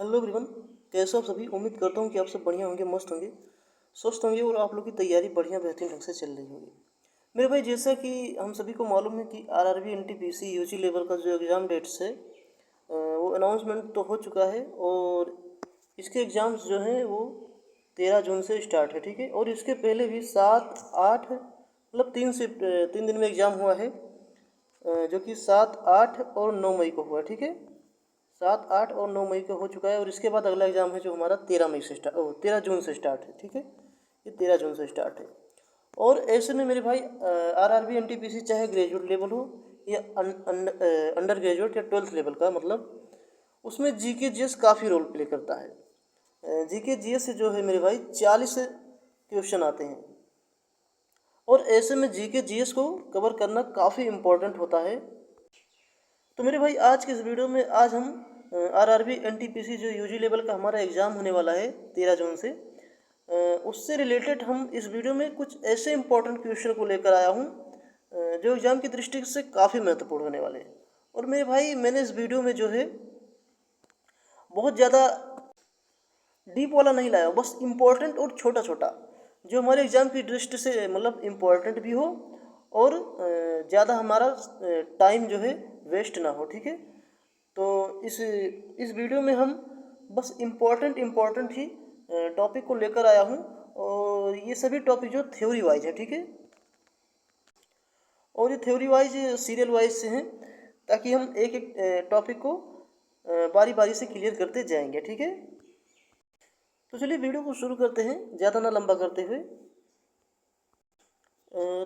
Hello everyone. कैसे हो आप सभी? उम्मीद करता हूँ कि आप सब बढ़िया होंगे, मस्त होंगे, स्वस्थ होंगे और आप लोग की तैयारी बढ़िया बेहतरीन ढंग से चल रही होगी। मेरे भाई, जैसा कि हम सभी को मालूम है कि आरआरबी एनटीपीसी यूजी लेवल का जो एग्ज़ाम डेट्स है वो अनाउंसमेंट तो हो चुका है और इसके एग्ज़ाम्स जो हैं वो 13 जून से स्टार्ट है। ठीक है, और इसके पहले भी 7, 8 मतलब 3 दिन में एग्ज़ाम हुआ है, जो कि 7, 8 और 9 मई को हुआ। ठीक है, 7, 8 और 9 मई को हो चुका है और इसके बाद अगला एग्ज़ाम है जो हमारा 13 जून से स्टार्ट है। ठीक है, ये 13 जून से स्टार्ट है। और ऐसे में मेरे भाई, आरआरबी एनटीपीसी चाहे ग्रेजुएट लेवल हो या अंडर ग्रेजुएट या 12th लेवल का, मतलब उसमें जीके जीएस काफ़ी रोल प्ले करता है। जीके जीएस से जो है मेरे भाई 40 क्वेश्चन आते हैं और ऐसे में जीके जीएस को कवर करना काफ़ी इम्पोर्टेंट होता है। तो मेरे भाई, आज के इस वीडियो में आज हम आरआरबी एनटीपीसी जो यूजी लेवल का हमारा एग्ज़ाम होने वाला है 13 जून से, उससे रिलेटेड हम इस वीडियो में कुछ ऐसे इंपॉर्टेंट क्वेश्चन को लेकर आया हूँ जो एग्ज़ाम की दृष्टि से काफ़ी महत्वपूर्ण होने वाले हैं। और मेरे भाई, मैंने इस वीडियो में जो है बहुत ज़्यादा डीप वाला नहीं लाया, बस इम्पोर्टेंट और छोटा छोटा जो हमारे एग्ज़ाम की दृष्टि से मतलब इम्पोर्टेंट भी हो और ज़्यादा हमारा टाइम जो है वेस्ट ना हो। ठीक है, तो इस वीडियो में हम बस इम्पोर्टेंट ही टॉपिक को लेकर आया हूँ और ये सभी टॉपिक जो थ्योरी वाइज है। ठीक है, और ये थ्योरी वाइज सीरियल वाइज से हैं ताकि हम एक एक टॉपिक को बारी बारी से क्लियर करते जाएंगे। ठीक है, तो चलिए वीडियो को शुरू करते हैं, ज़्यादा ना लंबा करते हुए।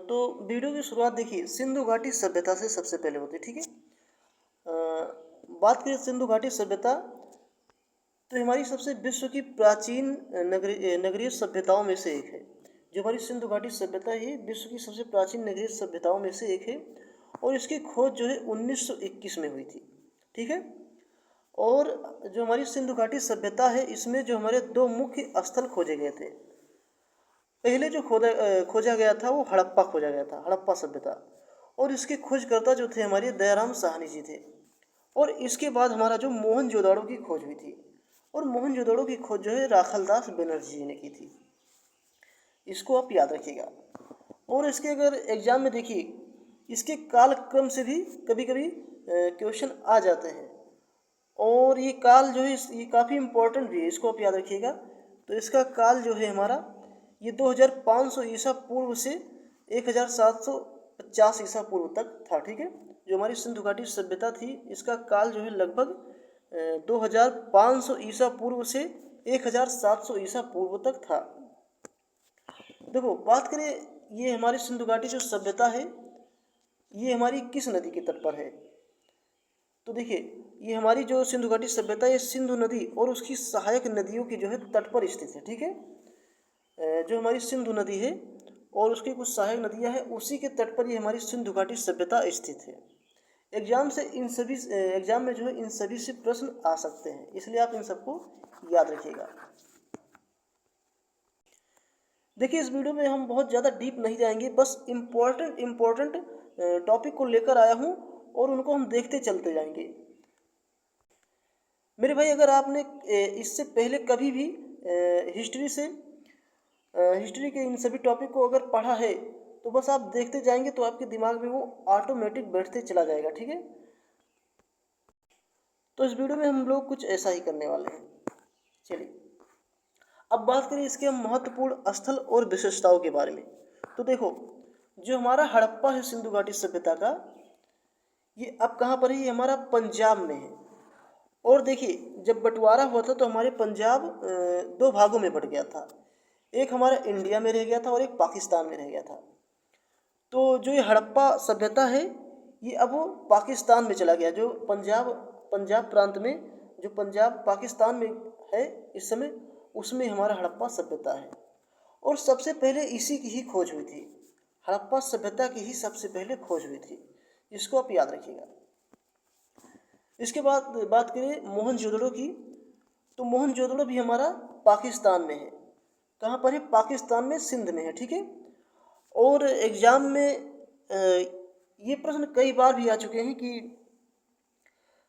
तो वीडियो की शुरुआत देखिए सिंधु घाटी सभ्यता से सबसे पहले होती है। ठीक है, बात करें सिंधु घाटी सभ्यता, तो हमारी सबसे विश्व की प्राचीन नगरीय सभ्यताओं में से एक है। जो हमारी सिंधु घाटी सभ्यता है ये विश्व की सबसे प्राचीन नगरीय सभ्यताओं में से एक है और इसकी खोज जो है 1921 में हुई थी। ठीक है, और जो हमारी सिंधु घाटी सभ्यता है इसमें जो हमारे दो मुख्य स्थल खोजे गए थे। पहले जो खोजा गया था वो हड़प्पा खोजा गया था, हड़प्पा सभ्यता, और इसके खोजकर्ता जो थे हमारे दयाराम साहनी जी थे। और इसके बाद हमारा जो मोहनजोदाड़ो की खोज हुई थी, और मोहनजोदाड़ो की खोज जो है राखलदास बनर्जी जी ने की थी। इसको आप याद रखिएगा। और इसके अगर एग्जाम में देखिए, इसके कालक्रम से भी कभी कभी क्वेश्चन आ जाते हैं और ये काल जो है ये काफ़ी इम्पोर्टेंट भी है, इसको आप याद रखिएगा। तो इसका काल जो है हमारा ये 2500 ईसा पूर्व से 1750 ईसा पूर्व तक था। ठीक है, जो हमारी सिंधु घाटी सभ्यता थी इसका काल जो है लगभग 2500 ईसा पूर्व से 1700 ईसा पूर्व तक था। देखो, बात करें ये हमारी सिंधु घाटी जो सभ्यता है ये हमारी किस नदी के तट पर है, तो देखिए ये हमारी जो सिंधु घाटी सभ्यता है ये सिंधु नदी और उसकी सहायक नदियों की जो है तट पर स्थित है। ठीक है, जो हमारी सिंधु नदी है और उसकी कुछ सहायक नदियां हैं उसी के तट पर ये हमारी सिंधु घाटी सभ्यता स्थित है। एग्जाम में जो है इन सभी से प्रश्न आ सकते हैं, इसलिए आप इन सबको याद रखिएगा। देखिए, इस वीडियो में हम बहुत ज़्यादा डीप नहीं जाएंगे, बस इम्पोर्टेंट टॉपिक को लेकर आया हूँ और उनको हम देखते चलते जाएंगे। मेरे भाई, अगर आपने इससे पहले कभी भी हिस्ट्री के इन सभी टॉपिक को अगर पढ़ा है तो बस आप देखते जाएंगे तो आपके दिमाग में वो ऑटोमेटिक बैठते चला जाएगा। ठीक है, तो इस वीडियो में हम लोग कुछ ऐसा ही करने वाले हैं। चलिए अब बात करें इसके हम महत्वपूर्ण स्थल और विशेषताओं के बारे में। तो देखो, जो हमारा हड़प्पा है सिंधु घाटी सभ्यता का, ये अब कहाँ पर है? ये हमारा पंजाब में है। और देखिए, जब बंटवारा हुआ था तो हमारे पंजाब दो भागों में बट गया था, एक हमारा इंडिया में रह गया था और एक पाकिस्तान में रह गया था। तो जो ये हड़प्पा सभ्यता है ये अब वो पाकिस्तान में चला गया, जो पंजाब प्रांत में, जो पंजाब पाकिस्तान में है इस समय, उसमें हमारा हड़प्पा सभ्यता है। और सबसे पहले इसी की ही खोज हुई थी, हड़प्पा सभ्यता की ही सबसे पहले खोज हुई थी, इसको आप याद रखिएगा। इसके बाद बात करें मोहनजोदड़ो की, तो मोहनजोदड़ो भी हमारा पाकिस्तान में है। कहाँ पर है? पाकिस्तान में, सिंध में है। ठीक है, और एग्ज़ाम में ये प्रश्न कई बार भी आ चुके हैं कि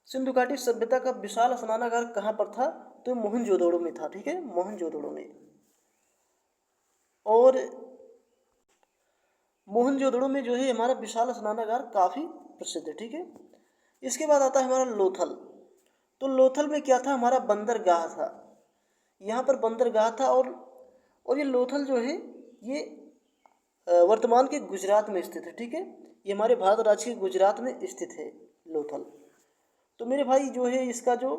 सिंधु घाटी सभ्यता का विशाल स्नानागार कहाँ पर था? तो मोहनजोदड़ो में था। ठीक है, मोहनजोदड़ो में। और मोहनजोदड़ो में जो है हमारा विशाल स्नानागार काफ़ी प्रसिद्ध है। ठीक है, इसके बाद आता है हमारा लोथल। तो लोथल में क्या था? हमारा बंदरगाह था। यहाँ पर बंदरगाह था। और ये लोथल जो है ये वर्तमान के गुजरात में स्थित है। ठीक है, ये हमारे भारत राज्य के गुजरात में स्थित है लोथल। तो मेरे भाई जो है इसका जो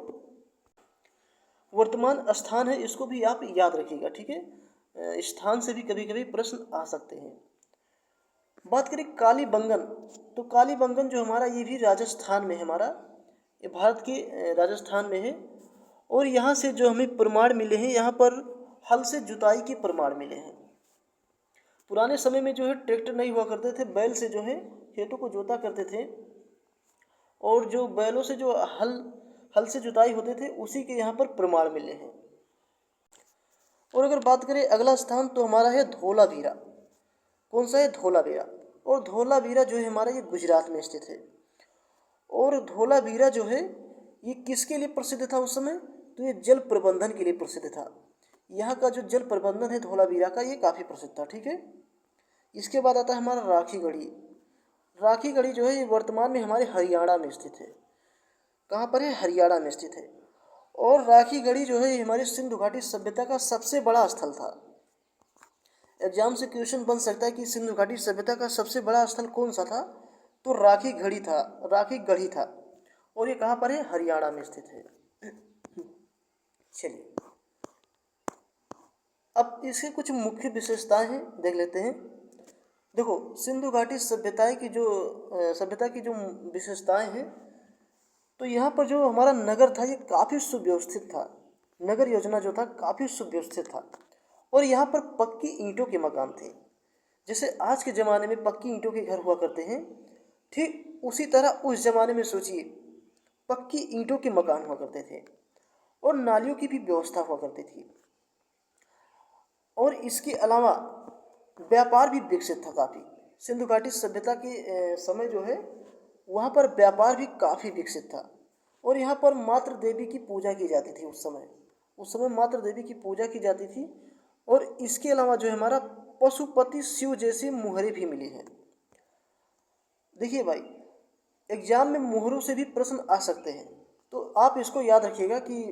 वर्तमान स्थान है इसको भी आप याद रखिएगा। ठीक है, स्थान से भी कभी कभी प्रश्न आ सकते हैं। बात करें कालीबंगन, तो कालीबंगन जो हमारा ये भी राजस्थान में है। हमारा ये भारत के राजस्थान में है। और यहाँ से जो हमें प्रमाण मिले हैं, यहाँ पर हल से जुताई के प्रमाण मिले हैं। पुराने समय में जो है ट्रैक्टर नहीं हुआ करते थे, बैल से जो है खेतों को जोता करते थे। और जो बैलों से जो हल से जुताई होते थे उसी के यहाँ पर प्रमाण मिले हैं। और अगर बात करें अगला स्थान तो हमारा है धोलावीरा। कौन सा है? धोलावीरा। और धोलावीरा जो है हमारा ये गुजरात में स्थित है। और धोलावीरा जो है ये किसके लिए प्रसिद्ध था उस समय? तो ये जल प्रबंधन के लिए प्रसिद्ध था। यहाँ का जो जल प्रबंधन है धोलावीरा का, ये काफ़ी प्रसिद्ध था। ठीक है, इसके बाद आता है हमारा राखीगढ़ी। राखीगढ़ी जो है ये वर्तमान में हमारे हरियाणा में स्थित है। कहाँ पर है? हरियाणा में स्थित है। और राखीगढ़ी जो है ये हमारी सिंधु घाटी सभ्यता का सबसे बड़ा स्थल था। एग्जाम से क्वेश्चन बन सकता है कि सिंधु घाटी सभ्यता का सबसे बड़ा स्थल कौन सा था? तो राखीगढ़ी था, राखीगढ़ी था। और ये कहाँ पर है? हरियाणा में स्थित है। चलिए, अब इसके कुछ मुख्य विशेषताएं हैं, देख लेते हैं। देखो, सिंधु घाटी सभ्यता की जो विशेषताएं हैं, तो यहाँ पर जो हमारा नगर था ये काफ़ी सुव्यवस्थित था। नगर योजना जो था काफ़ी सुव्यवस्थित था। और यहाँ पर पक्की ईंटों के मकान थे। जैसे आज के ज़माने में पक्की ईंटों के घर हुआ करते हैं, ठीक उसी तरह उस ज़माने में सोचिए पक्की ईंटों के मकान हुआ करते थे। और नालियों की भी व्यवस्था हुआ करती थी। और इसके अलावा व्यापार भी विकसित था काफ़ी। सिंधु घाटी सभ्यता के समय जो है वहाँ पर व्यापार भी काफ़ी विकसित था। और यहाँ पर मातृ देवी की पूजा की जाती थी उस समय मातृ देवी की पूजा की जाती थी। और इसके अलावा जो है हमारा पशुपति शिव जैसी मुहरें भी मिली हैं। देखिए भाई, एग्जाम में मुहरों से भी प्रश्न आ सकते हैं, तो आप इसको याद रखिएगा कि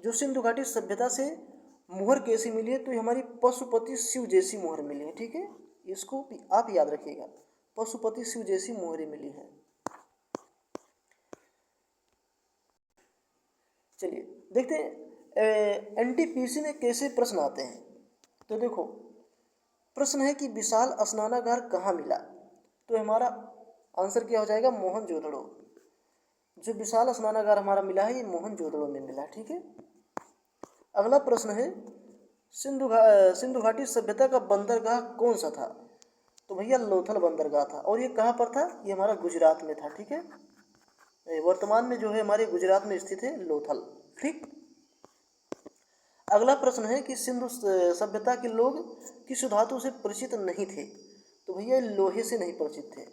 जो सिंधु घाटी सभ्यता से मुहर कैसी मिली है, तो ये हमारी पशुपति शिव जैसी मुहर मिली है। ठीक है, इसको भी आप याद रखिएगा, पशुपति शिव जैसी मुहरें मिली हैं। चलिए देखते हैं एनटीपीसी में कैसे प्रश्न आते हैं। तो देखो, प्रश्न है कि विशाल स्नानागार कहाँ मिला? तो हमारा आंसर क्या हो जाएगा? मोहनजोदड़ो। जो विशाल स्नानागार हमारा मिला है ये मोहनजोदड़ो में मिला। ठीक है, अगला प्रश्न है सिंधु घाटी सभ्यता का बंदरगाह कौन सा था? तो भैया लोथल बंदरगाह था। और ये कहाँ पर था? ये हमारा गुजरात में था। ठीक है, वर्तमान में जो है हमारे गुजरात में स्थित है लोथल। ठीक, अगला प्रश्न है कि सिंधु सभ्यता के लोग किस धातु से परिचित नहीं थे? तो भैया लोहे से नहीं परिचित थे।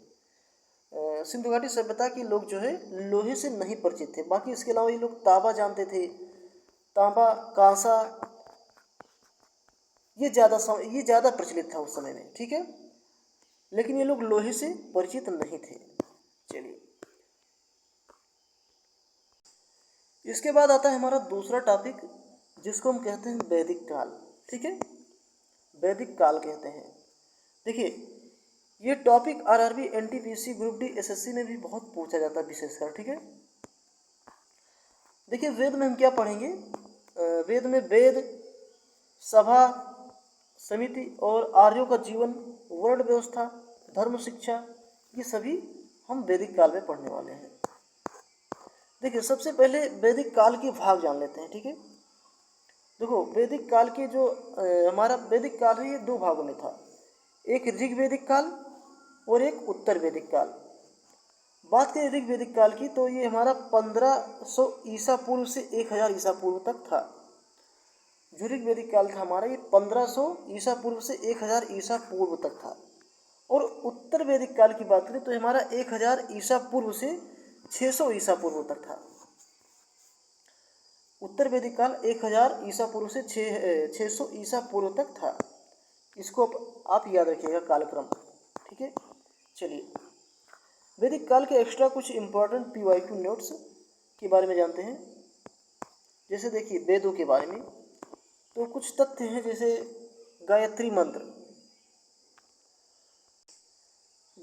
सिंधु घाटी सभ्यता के लोग जो है लोहे से नहीं परिचित थे। बाकी इसके अलावा ये लोग तांबा जानते थे, तांबा, कांसा, ये ज़्यादा प्रचलित था उस समय में। ठीक है, लेकिन ये लोग लोहे से परिचित नहीं थे। चलिए, इसके बाद आता है हमारा दूसरा टॉपिक जिसको हम कहते हैं वैदिक काल। ठीक है, वैदिक काल कहते हैं। देखिए, ये topic RRB, NTPC, group D, SSC में भी बहुत पूछा जाता है विशेषकर। ठीक है, देखिए वेद में हम क्या पढ़ेंगे? वेद में वेद, सभा, समिति और आर्यों का जीवन, वर्ण व्यवस्था, धर्म शिक्षा, ये सभी हम वैदिक काल में पढ़ने वाले हैं। देखिए, सबसे पहले वैदिक काल के भाग जान लेते हैं। ठीक है, देखो वैदिक काल के जो हमारा वैदिक काल है ये दो भागों में था, एक ऋग्वैदिक काल और एक उत्तर वैदिक काल। बात करें ऋग्वैदिक काल की तो ये हमारा 1500 ईसा पूर्व से 1000 ईसा पूर्व तक था। जो ऋग्वैदिक काल था हमारा ये 1500 ईसा पूर्व से 1000 ईसा पूर्व तक था। और उत्तर वैदिक काल की बात करें तो हमारा 1000 ईसा पूर्व से 600 ईसा पूर्व तक था। उत्तर वैदिक काल 1000 ईसा पूर्व से 600 ईसा पूर्व तक था। इसको आप याद रखिएगा कालक्रम, ठीक है। चलिए वैदिक काल के एक्स्ट्रा कुछ इंपॉर्टेंट PYQ नोट्स के बारे में जानते हैं। जैसे देखिए वेदों के बारे में तो कुछ तथ्य हैं, जैसे गायत्री मंत्र।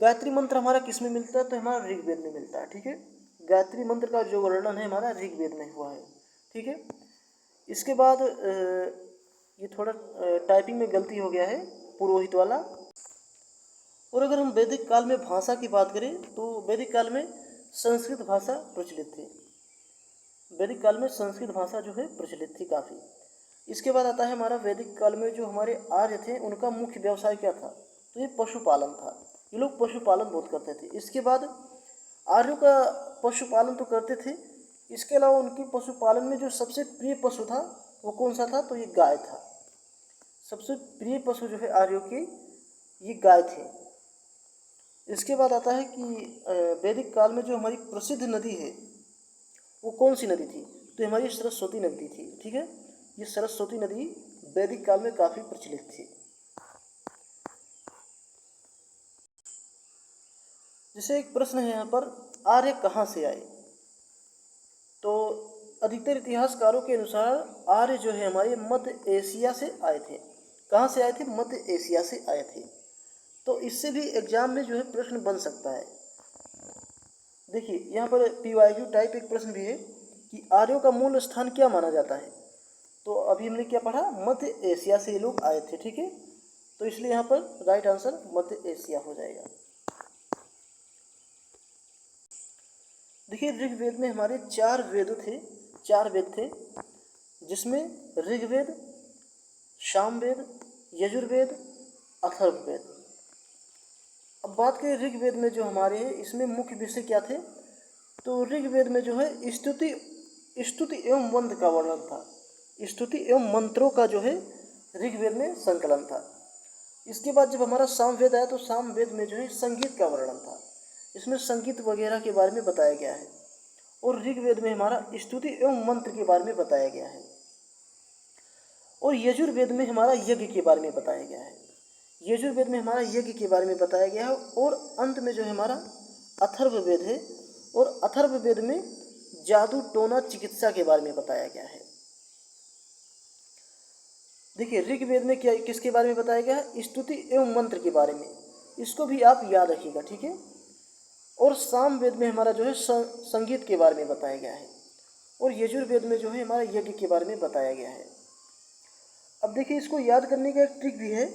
गायत्री मंत्र हमारा किस में मिलता है? तो हमारा ऋग्वेद में मिलता है, ठीक है। गायत्री मंत्र का जो वर्णन है हमारा ऋग्वेद में हुआ है, ठीक है। इसके बाद ये थोड़ा टाइपिंग में गलती हो गया है, पुरोहित वाला। और अगर हम वैदिक काल में भाषा की बात करें तो वैदिक काल में संस्कृत भाषा प्रचलित थी। वैदिक काल में संस्कृत भाषा जो है प्रचलित थी काफ़ी। इसके बाद आता है हमारा वैदिक काल में जो हमारे आर्य थे उनका मुख्य व्यवसाय क्या था? तो ये पशुपालन था। ये लोग पशुपालन बहुत करते थे। इसके बाद आर्यों का पशुपालन तो करते थे, इसके अलावा उनके पशुपालन में जो सबसे प्रिय पशु था वो कौन सा था? तो ये गाय था। सबसे प्रिय पशु जो है आर्यों के ये गाय थे। इसके बाद आता है कि वैदिक काल में जो हमारी प्रसिद्ध नदी है वो कौन सी नदी थी? तो हमारी सरस्वती नदी थी, ठीक है। ये सरस्वती नदी वैदिक काल में काफ़ी प्रचलित थी। जैसे एक प्रश्न है यहाँ पर, आर्य कहाँ से आए? तो अधिकतर इतिहासकारों के अनुसार आर्य जो है हमारे मध्य एशिया से आए थे। कहाँ से आए थे? मध्य एशिया से आए थे। तो इससे भी एग्जाम में जो है प्रश्न बन सकता है। देखिए यहाँ पर PYQ टाइप एक प्रश्न भी है कि आर्यों का मूल स्थान क्या माना जाता है? तो अभी हमने क्या पढ़ा? मध्य एशिया से ये लोग आए थे, ठीक है। तो इसलिए यहाँ पर राइट आंसर मध्य एशिया हो जाएगा। देखिए ऋग्वेद में हमारे 4 वेद थे, जिसमें ऋग्वेद, सामवेद, यजुर्वेद, अथर्ववेद। अब बात करें ऋग्वेद में जो हमारे हैं इसमें मुख्य विषय क्या थे? तो ऋग्वेद में जो है स्तुति एवं मंत्र का वर्णन था। स्तुति एवं मंत्रों का जो है ऋग्वेद में संकलन था। इसके बाद जब हमारा सामवेद आया तो सामवेद में जो है संगीत का वर्णन था। इसमें संगीत वगैरह के बारे में बताया गया है। और ऋग्वेद में हमारा स्तुति एवं मंत्र के बारे में बताया गया है। और यजुर्वेद में हमारा यज्ञ के बारे में बताया गया है। यजुर्वेद में हमारा यज्ञ के बारे में बताया गया है। और अंत में जो है हमारा अथर्ववेद है, और अथर्ववेद में जादू टोना चिकित्सा के बारे में बताया गया है। देखिए ऋग्वेद में क्या किसके बारे में बताया गया है? स्तुति एवं मंत्र के बारे में। इसको भी आप याद रखिएगा, ठीक है। और सामवेद में हमारा जो है संगीत के बारे में बताया गया है। और यजुर्वेद में जो है हमारा यज्ञ के बारे में बताया गया है। अब देखिए इसको याद करने का एक ट्रिक भी है।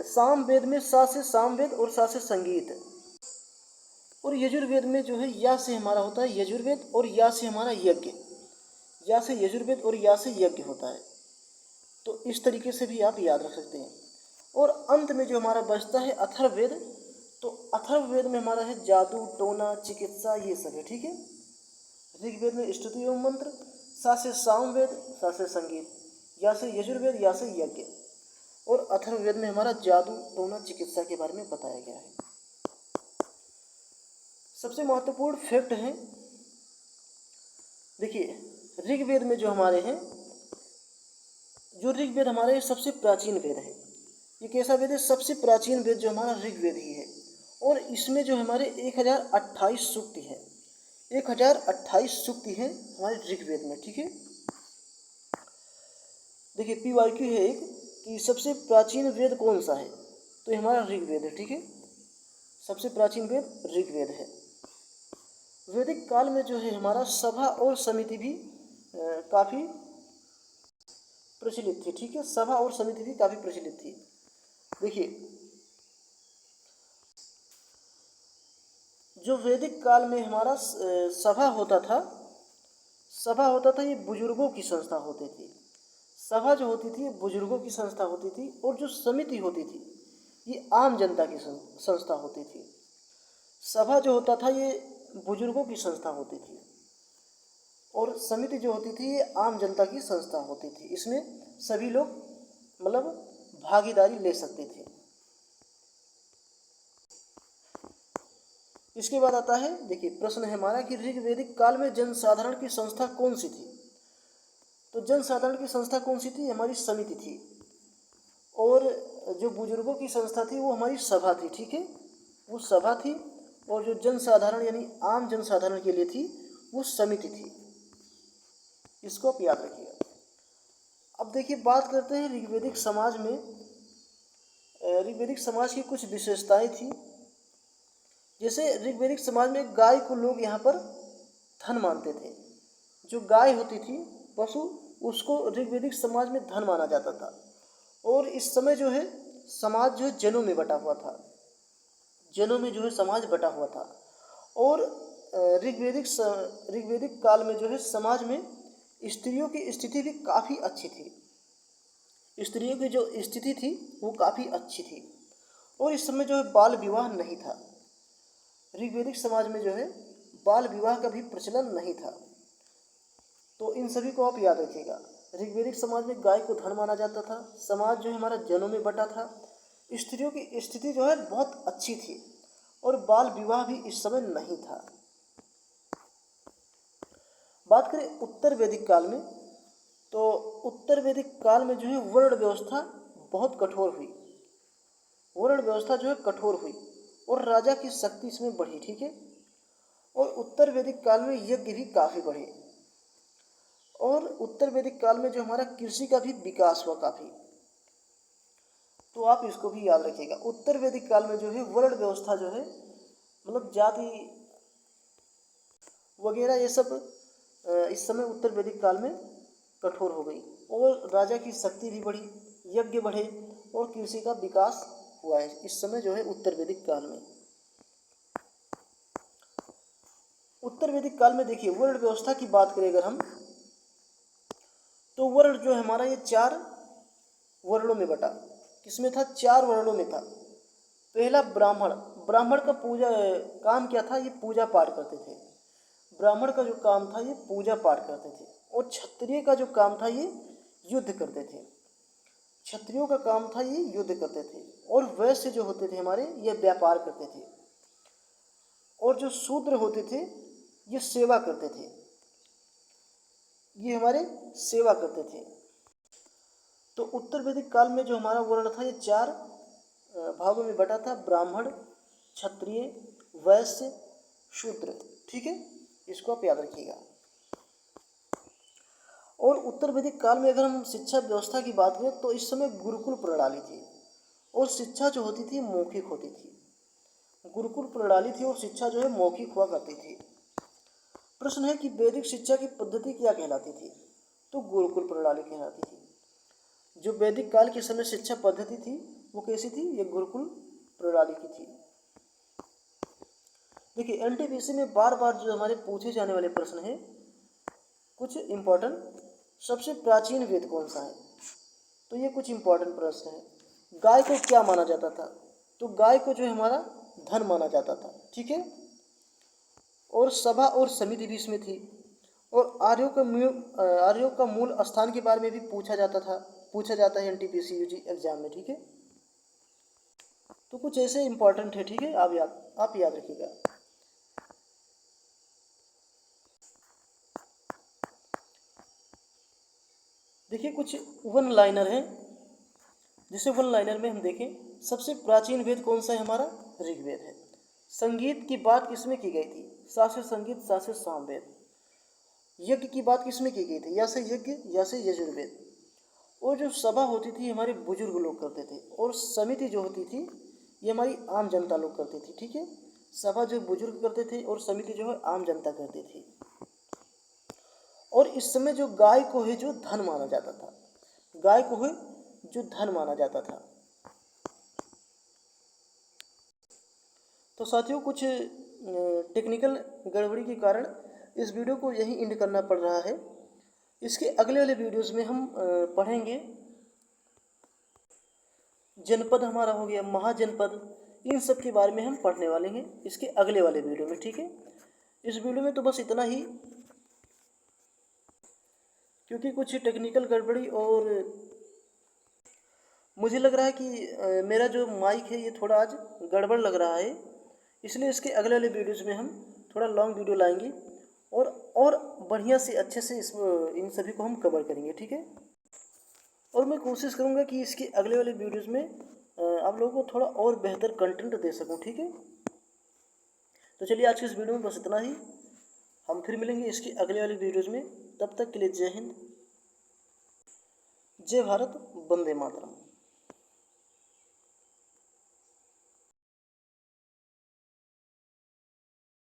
सामवेद में सा से सामवेद और सा से संगीत। और यजुर्वेद में जो है या से हमारा होता है यजुर्वेद और या से हमारा यज्ञ। या से यजुर्वेद और या से यज्ञ होता है। तो इस तरीके से भी आप याद रख सकते हैं। और अंत में जो हमारा बचता है अथर्ववेद, तो अथर्ववेद में हमारा है जादू टोना चिकित्सा, ये सब है, ठीक है। ऋग्वेद में स्तुति एवं मंत्र, सा से सामवेद, सा से संगीत, या से यजुर्वेद, या से यज्ञ। और अथर्ववेद में हमारा जादू टोना चिकित्सा के बारे में बताया गया है। सबसे महत्वपूर्ण फैक्ट है, देखिए ऋग्वेद में जो हमारे हैं, जो ऋग्वेद हमारे सबसे प्राचीन वेद है। ये कैसा वेद है? सबसे प्राचीन वेद जो हमारा ऋग्वेद ही है। और इसमें जो हमारे 1028 सूक्ति है, 1028 सूक्ति है हमारे ऋग्वेद में, ठीक है। देखिए PYQ है एक कि सबसे प्राचीन वेद कौन सा है? तो ये हमारा ऋग्वेद है, ठीक है। सबसे प्राचीन वेद ऋग्वेद है। वैदिक काल में जो है हमारा सभा और समिति भी काफ़ी प्रचलित थी, ठीक है। सभा और समिति भी काफ़ी प्रचलित थी। देखिए जो वैदिक काल में हमारा सभा होता था, ये बुजुर्गों की संस्था होती थी। सभा जो होती थी ये बुजुर्गों की संस्था होती थी। और जो समिति होती थी ये आम जनता की संस्था होती थी। सभा जो होता था ये बुजुर्गों की संस्था होती थी, और समिति जो होती थी ये आम जनता की संस्था होती थी। इसमें सभी लोग मतलब भागीदारी ले सकते थे। इसके बाद आता है, देखिए प्रश्न है हमारा कि ऋग्वेदिक काल में जनसाधारण की संस्था कौन सी थी। तो जनसाधारण की संस्था कौन सी थी, हमारी समिति थी। और जो बुजुर्गों की संस्था थी वो हमारी सभा थी, ठीक है, वो सभा थी। और जो जनसाधारण यानी आम जनसाधारण के लिए थी वो समिति थी। इसको आप याद रखिएगा। अब देखिए बात करते हैं ऋग्वेदिक समाज में। ऋग्वेदिक समाज की कुछ विशेषताएं थी। जैसे ऋग्वेदिक समाज में गाय को लोग यहाँ पर धन मानते थे। जो गाय होती थी पशु, उसको ऋग्वेदिक समाज में धन माना जाता था। और इस समय जो है समाज जो है जनों में बटा हुआ था, जनों में जो है समाज बटा हुआ था। और ऋग्वेदिक काल में जो है समाज में स्त्रियों की स्थिति भी काफ़ी अच्छी थी। स्त्रियों की जो स्थिति थी वो काफ़ी अच्छी थी। और इस समय जो है बाल विवाह नहीं था। ऋग्वेदिक समाज में जो है बाल विवाह का भी प्रचलन नहीं था। तो इन सभी को आप याद रखिएगा। ऋग्वेदिक समाज में गाय को धन माना जाता था, समाज जो है हमारा जनों में बटा था, स्त्रियों की स्थिति जो है बहुत अच्छी थी, और बाल विवाह भी इस समय नहीं था। बात करें उत्तर वैदिक काल में, तो उत्तर वैदिक काल में जो है वर्ण व्यवस्था बहुत कठोर हुई। वर्ण व्यवस्था जो है कठोर हुई और राजा की शक्ति इसमें बढ़ी, ठीक है। और उत्तर वैदिक काल में यज्ञ भी काफ़ी बढ़े। और उत्तर वैदिक काल में जो हमारा कृषि का भी विकास हुआ काफ़ी। तो आप इसको भी याद रखिएगा। उत्तर वैदिक काल में जो है वर्ण व्यवस्था जो है, मतलब जाति वगैरह ये सब इस समय उत्तर वैदिक काल में कठोर हो गई। और राजा की शक्ति भी बढ़ी, यज्ञ बढ़े और कृषि का विकास हुआ है इस समय जो है उत्तर वैदिक काल में। उत्तर वैदिक काल में देखिए वर्ण व्यवस्था की बात करें अगर हम, तो वर्ण जो है हमारा ये 4 वर्णों में बटा। किसमें था, 4 वर्णों में था। पहला ब्राह्मण। ब्राह्मण का पूजा काम क्या था, ये पूजा पाठ करते थे। ब्राह्मण का जो काम था ये पूजा पाठ करते थे। और क्षत्रिय का जो काम था ये युद्ध करते थे। क्षत्रियों का काम था ये युद्ध करते थे। और वैश्य जो होते थे हमारे, ये व्यापार करते थे। और जो शूद्र होते थे ये सेवा करते थे, ये हमारे सेवा करते थे। तो उत्तर वैदिक काल में जो हमारा वर्ण था ये 4 भागों में बटा था। ब्राह्मण, क्षत्रिय, वैश्य, शूद्र, ठीक है, इसको आप याद रखिएगा। और उत्तर वैदिक काल में अगर हम शिक्षा व्यवस्था की बात करें तो इस समय गुरुकुल प्रणाली थी। और शिक्षा जो होती थी मौखिक होती थी। गुरुकुल प्रणाली थी और शिक्षा जो है मौखिक हुआ करती थी। प्रश्न है कि वैदिक शिक्षा की पद्धति क्या कहलाती थी। तो गुरुकुल प्रणाली कहलाती थी। जो वैदिक काल के समय शिक्षा पद्धति थी वो कैसी थी, ये गुरुकुल प्रणाली की थी। देखिए एनटीपीसी में बार बार जो हमारे पूछे जाने वाले प्रश्न हैं कुछ इम्पोर्टेंट। सबसे प्राचीन वेद कौन सा है, तो ये कुछ इम्पोर्टेंट प्रश्न है। गाय को क्या माना जाता था, तो गाय को जो है हमारा धन माना जाता था, ठीक है। और सभा और समिति भी इसमें थी। और आर्यों का मूल स्थान के बारे में भी पूछा जाता है एनटीपीसी यूजी एग्जाम में, ठीक है। तो कुछ ऐसे इंपॉर्टेंट है, ठीक है, आप याद रखिएगा। देखिए कुछ वन लाइनर हैं, जिसे वन लाइनर में हम देखें। सबसे प्राचीन वेद कौन सा है, हमारा ऋग्वेद है। संगीत की बात किसमें की गई थी, शास्त्रीय संगीत, शास्त्रीय सामवेद। यज्ञ की बात किसमें की गई थी, या से यज्ञ या से यजुर्वेद। और जो सभा होती थी हमारे बुजुर्ग लोग करते थे। और समिति जो होती थी ये हमारी आम जनता लोग करती थी, ठीक है। सभा जो बुजुर्ग करते थे और समिति जो है आम जनता करती थी। और इस समय जो गाय को है जो धन माना जाता था, गाय को है जो धन माना जाता था। तो साथियों कुछ टेक्निकल गड़बड़ी के कारण इस वीडियो को यहीं एंड करना पड़ रहा है। इसके अगले वाले वीडियोज़ में हम पढ़ेंगे जनपद हमारा हो गया, महाजनपद, इन सब के बारे में हम पढ़ने वाले हैं इसके अगले वाले वीडियो में, ठीक है। इस वीडियो में तो बस इतना ही, क्योंकि कुछ टेक्निकल गड़बड़ी और मुझे लग रहा है कि मेरा जो माइक है ये थोड़ा आज गड़बड़ लग रहा है, इसलिए इसके अगले वाले वीडियोज़ में हम थोड़ा लॉन्ग वीडियो लाएंगे और बढ़िया से अच्छे से इन सभी को हम कवर करेंगे, ठीक है। और मैं कोशिश करूँगा कि इसके अगले वाले वीडियोज़ में आप लोगों को थोड़ा और बेहतर कंटेंट दे सकूँ, ठीक है। तो चलिए आज की इस वीडियो में बस इतना ही। हम फिर मिलेंगे इसकी अगले वाली वीडियोज़ में। तब तक के लिए जय हिंद, जय भारत, वंदे मातरम।